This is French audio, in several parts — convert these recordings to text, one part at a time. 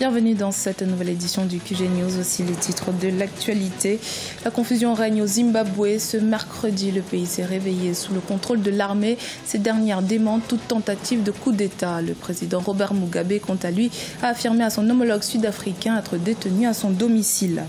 Bienvenue dans cette nouvelle édition du QG News, aussi les titres de l'actualité. La confusion règne au Zimbabwe. Ce mercredi, le pays s'est réveillé sous le contrôle de l'armée. Ces dernières démentent toute tentative de coup d'État. Le président Robert Mugabe, quant à lui, a affirmé à son homologue sud-africain être détenu à son domicile.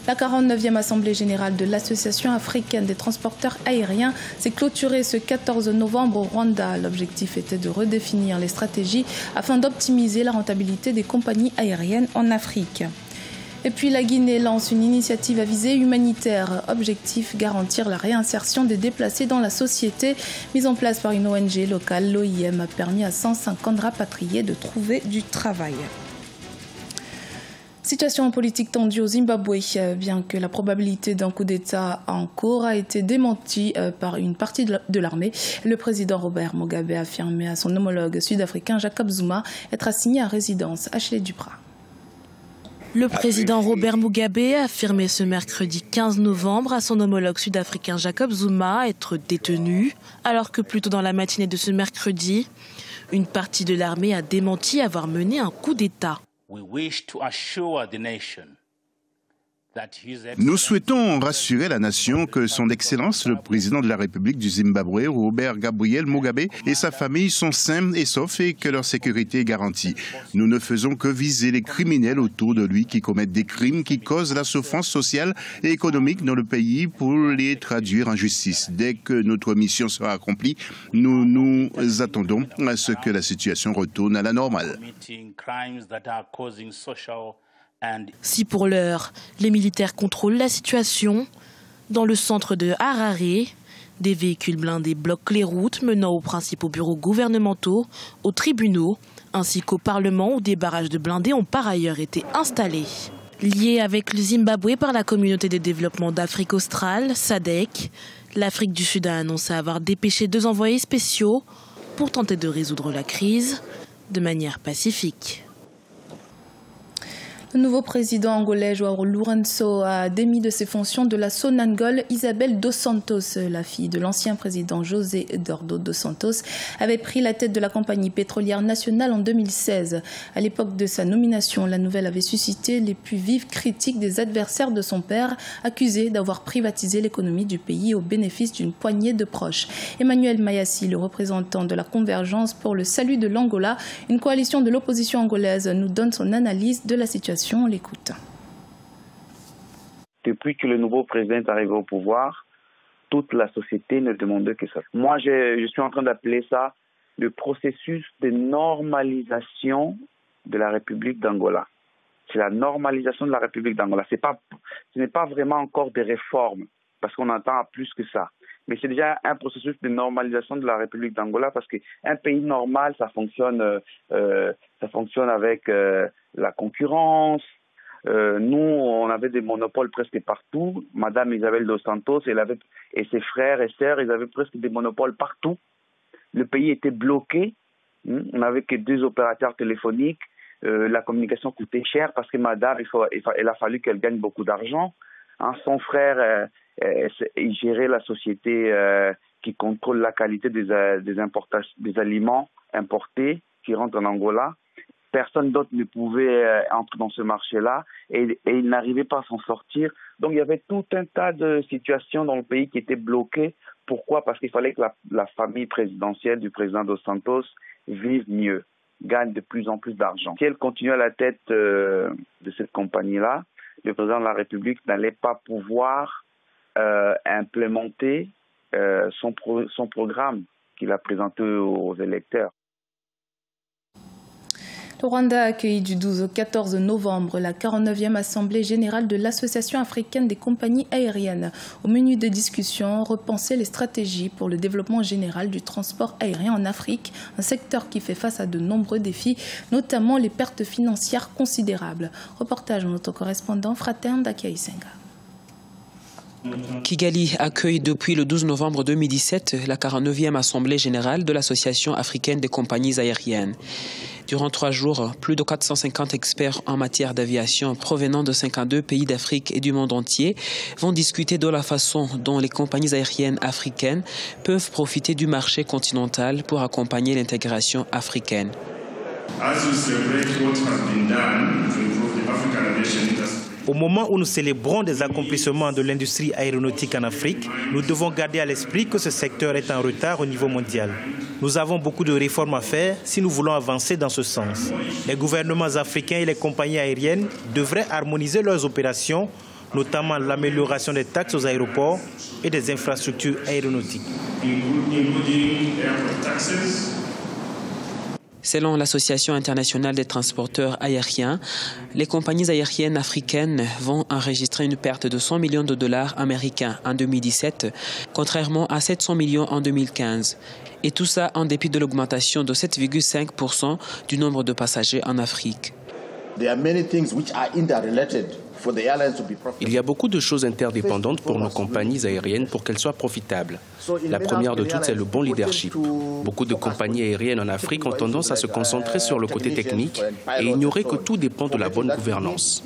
La 49e Assemblée générale de l'Association africaine des transporteurs aériens s'est clôturée ce 14 novembre au Rwanda. L'objectif était de redéfinir les stratégies afin d'optimiser la rentabilité des compagnies aériennes en Afrique. Et puis la Guinée lance une initiative à visée humanitaire. Objectif, garantir la réinsertion des déplacés dans la société. Mise en place par une ONG locale, l'OIM a permis à 150 rapatriés de trouver du travail. Situation politique tendue au Zimbabwe, bien que la probabilité d'un coup d'État en cours a été démentie par une partie de l'armée. Le président Robert Mugabe a affirmé à son homologue sud-africain Jacob Zuma être assigné à résidence. Ashley Duprat. Le président Robert Mugabe a affirmé ce mercredi 15 novembre à son homologue sud-africain Jacob Zuma être détenu, alors que plus tôt dans la matinée de ce mercredi, une partie de l'armée a démenti avoir mené un coup d'État. Nous souhaitons rassurer la nation que son Excellence, le président de la République du Zimbabwe, Robert Gabriel Mugabe, et sa famille sont sains et saufs et que leur sécurité est garantie. Nous ne faisons que viser les criminels autour de lui qui commettent des crimes qui causent la souffrance sociale et économique dans le pays pour les traduire en justice. Dès que notre mission sera accomplie, nous nous attendons à ce que la situation retourne à la normale. Si pour l'heure, les militaires contrôlent la situation, dans le centre de Harare, des véhicules blindés bloquent les routes menant aux principaux bureaux gouvernementaux, aux tribunaux, ainsi qu'au Parlement où des barrages de blindés ont par ailleurs été installés. Liés avec le Zimbabwe par la communauté de développement d'Afrique australe, SADC, l'Afrique du Sud a annoncé avoir dépêché 2 envoyés spéciaux pour tenter de résoudre la crise de manière pacifique. Le nouveau président angolais João Lourenço a démis de ses fonctions de la Sonangol Isabel dos Santos. La fille de l'ancien président José Eduardo dos Santos avait pris la tête de la compagnie pétrolière nationale en 2016. À l'époque de sa nomination, la nouvelle avait suscité les plus vives critiques des adversaires de son père, accusé d'avoir privatisé l'économie du pays au bénéfice d'une poignée de proches. Emmanuel Mayassi, le représentant de la Convergence pour le salut de l'Angola, une coalition de l'opposition angolaise, nous donne son analyse de la situation. On l'écoute. Depuis que le nouveau président est arrivé au pouvoir, toute la société ne demandait que ça. Moi, je suis en train d'appeler ça le processus de normalisation de la République d'Angola. C'est la normalisation de la République d'Angola. Ce n'est pas vraiment encore des réformes, parce qu'on entend plus que ça. Mais c'est déjà un processus de normalisation de la République d'Angola, parce qu'un pays normal, ça fonctionne avec la concurrence. Nous, on avait des monopoles presque partout. Madame Isabel dos Santos et ses frères et sœurs, ils avaient presque des monopoles partout. Le pays était bloqué. On n'avait que 2 opérateurs téléphoniques. La communication coûtait cher parce que madame, il a fallu qu'elle gagne beaucoup d'argent. Son frère, il gérait la société qui contrôle la qualité des aliments importés qui rentrent en Angola. Personne d'autre ne pouvait entrer dans ce marché-là et il n'arrivait pas à s'en sortir. Donc il y avait tout un tas de situations dans le pays qui étaient bloquées. Pourquoi ? Parce qu'il fallait que la famille présidentielle du président dos Santos vive mieux, gagne de plus en plus d'argent. Si elle continue à la tête de cette compagnie-là, le président de la République n'allait pas pouvoir implémenter son programme qu'il a présenté aux électeurs. Le Rwanda a accueilli du 12 au 14 novembre la 49e Assemblée générale de l'Association africaine des compagnies aériennes. Au menu des discussions, repenser les stratégies pour le développement général du transport aérien en Afrique, un secteur qui fait face à de nombreux défis, notamment les pertes financières considérables. Reportage de notre correspondant Fraterne Dakiaisenga. Kigali accueille depuis le 12 novembre 2017 la 49e Assemblée générale de l'Association africaine des compagnies aériennes. Durant 3 jours, plus de 450 experts en matière d'aviation provenant de 52 pays d'Afrique et du monde entier vont discuter de la façon dont les compagnies aériennes africaines peuvent profiter du marché continental pour accompagner l'intégration africaine. Au moment où nous célébrons des accomplissements de l'industrie aéronautique en Afrique, nous devons garder à l'esprit que ce secteur est en retard au niveau mondial. Nous avons beaucoup de réformes à faire si nous voulons avancer dans ce sens. Les gouvernements africains et les compagnies aériennes devraient harmoniser leurs opérations, notamment l'amélioration des taxes aux aéroports et des infrastructures aéronautiques. Selon l'Association internationale des transporteurs aériens, les compagnies aériennes africaines vont enregistrer une perte de 100 millions de dollars américains en 2017, contrairement à 700 millions en 2015. Et tout ça en dépit de l'augmentation de 7,5% du nombre de passagers en Afrique. Il y a beaucoup de choses interdépendantes pour nos compagnies aériennes pour qu'elles soient profitables. La première de toutes, c'est le bon leadership. Beaucoup de compagnies aériennes en Afrique ont tendance à se concentrer sur le côté technique et ignorer que tout dépend de la bonne gouvernance.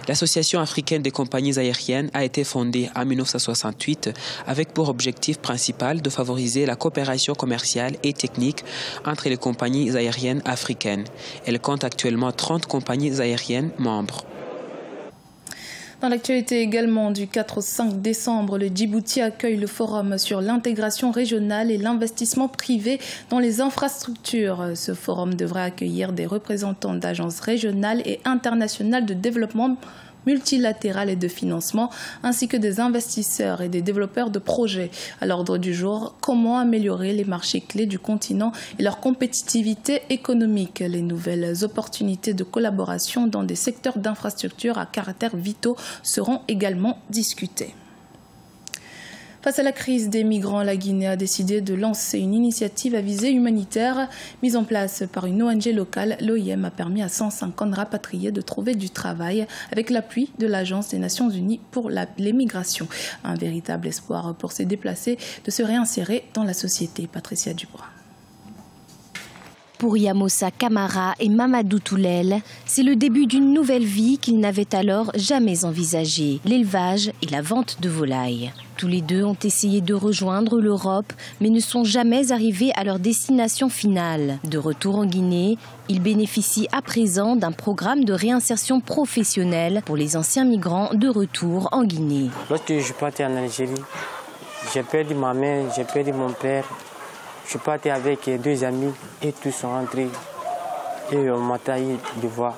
L'Association africaine des compagnies aériennes a été fondée en 1968 avec pour objectif principal de favoriser la coopération commerciale et technique entre les compagnies aériennes africaines. Elle compte actuellement 30 compagnies aériennes membres. Dans l'actualité également, du 4 au 5 décembre, le Djibouti accueille le forum sur l'intégration régionale et l'investissement privé dans les infrastructures. Ce forum devrait accueillir des représentants d'agences régionales et internationales de développement multilatéral et de financement, ainsi que des investisseurs et des développeurs de projets. À l'ordre du jour, comment améliorer les marchés clés du continent et leur compétitivité économique. Les nouvelles opportunités de collaboration dans des secteurs d'infrastructures à caractère vitaux seront également discutées. Face à la crise des migrants, la Guinée a décidé de lancer une initiative à visée humanitaire mise en place par une ONG locale. L'OIM a permis à 150 rapatriés de trouver du travail avec l'appui de l'Agence des Nations Unies pour les migrations. Un véritable espoir pour ces déplacés de se réinsérer dans la société. Patricia Dubois. Pour Yamosa Kamara et Mamadou Toulel, c'est le début d'une nouvelle vie qu'ils n'avaient alors jamais envisagée, l'élevage et la vente de volailles. Tous les deux ont essayé de rejoindre l'Europe, mais ne sont jamais arrivés à leur destination finale. De retour en Guinée, ils bénéficient à présent d'un programme de réinsertion professionnelle pour les anciens migrants de retour en Guinée. Lorsque je suis parti en Algérie, j'ai perdu ma mère, j'ai perdu mon père. Je suis parti avec 2 amis et tous sont rentrés. Et on m'a trahi de voix.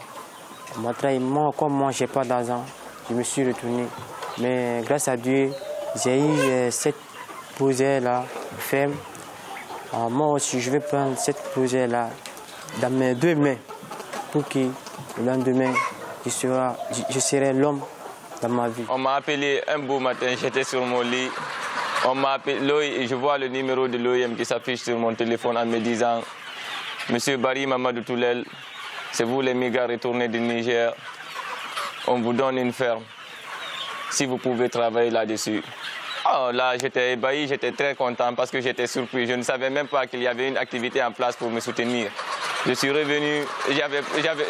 On m'a trahi. Moi, comme moi, je n'ai pas d'argent, je me suis retourné. Mais grâce à Dieu, j'ai eu cette projet-là ferme. Alors, moi aussi, je vais prendre cette projet-là dans mes 2 mains pour que le lendemain, je serai l'homme dans ma vie. On m'a appelé un beau matin, j'étais sur mon lit. On m'a appelé et je vois le numéro de l'OIM qui s'affiche sur mon téléphone en me disant « Monsieur Barry Mamadou Toulel, c'est vous les migrants retournés du Niger. On vous donne une ferme. Si vous pouvez travailler là-dessus. » Oh, là, j'étais ébahi, j'étais très content parce que j'étais surpris. Je ne savais même pas qu'il y avait une activité en place pour me soutenir. Je suis revenu,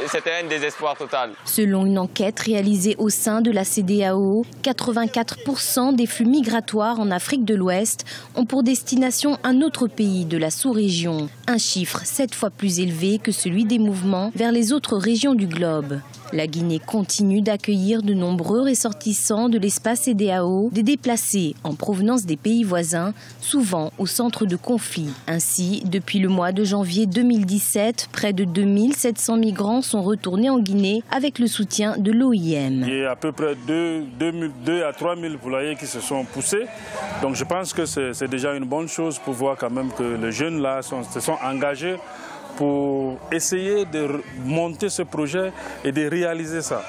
c'était un désespoir total. Selon une enquête réalisée au sein de la CEDEAO, 84% des flux migratoires en Afrique de l'Ouest ont pour destination un autre pays de la sous-région. Un chiffre 7 fois plus élevé que celui des mouvements vers les autres régions du globe. La Guinée continue d'accueillir de nombreux ressortissants de l'espace CEDEAO, des déplacés en provenance des pays voisins, souvent au centre de conflits. Ainsi, depuis le mois de janvier 2017, près de 2700 migrants sont retournés en Guinée avec le soutien de l'OIM. Il y a à peu près 2 à 3 000 poulaillers qui se sont poussés. Donc je pense que c'est déjà une bonne chose pour voir quand même que les jeunes là se sont engagés pour essayer de monter ce projet et de réaliser ça.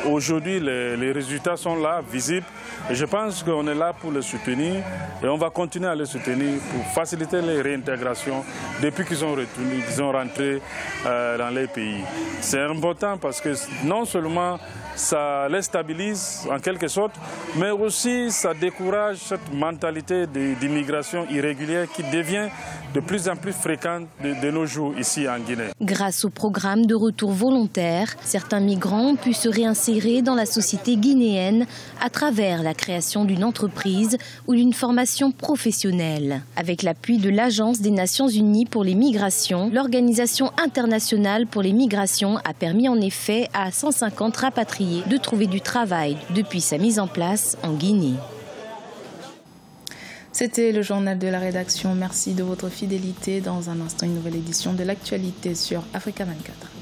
Aujourd'hui, les résultats sont là, visibles. Et je pense qu'on est là pour les soutenir et on va continuer à les soutenir pour faciliter les réintégrations depuis qu'ils ont rentré dans les pays. C'est important parce que non seulement ça les stabilise en quelque sorte, mais aussi ça décourage cette mentalité d'immigration irrégulière qui devient de plus en plus fréquente de nos jours ici en Guinée. Grâce au programme de retour volontaire, certains migrants ont pu se réinsérer dans la société guinéenne à travers la création d'une entreprise ou d'une formation professionnelle. Avec l'appui de l'Agence des Nations Unies pour les migrations, l'Organisation internationale pour les migrations a permis en effet à 150 rapatriés de trouver du travail depuis sa mise en place en Guinée. C'était le journal de la rédaction. Merci de votre fidélité. Dans un instant, une nouvelle édition de l'actualité sur Africa 24.